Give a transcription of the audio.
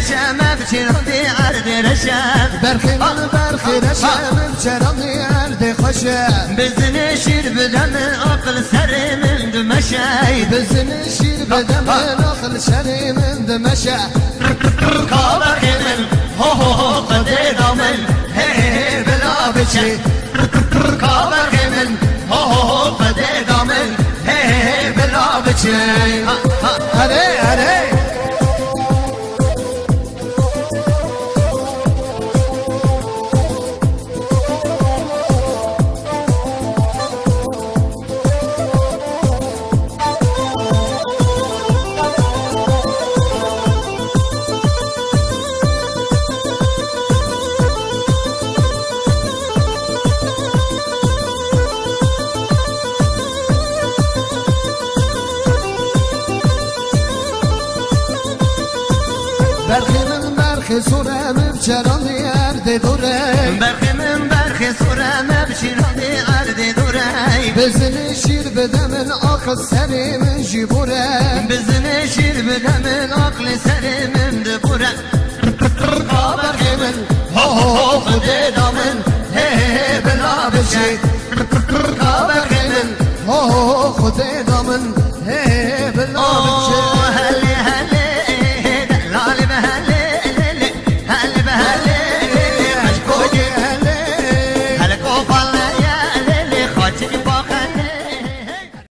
رشم بچرندی عرد رشم برخی من برخی رشم بچرندی عرد خوشم بزن شیر بدم عقل سر من دمشه بزن شیر بدم عقل سر من دمشه کابخی من هو قدر دامن هی بلا بچه کابخی من هو قدر دامن هی بلا بچه هره هره برخی من برخی سورم بچرندی عرد دوره برخی من برخی سورم بچرندی عرد دوره بزن شیر بدم عقل سر من جبوره بزن شیر بدم عقل سر من دبوره برخی من هو خود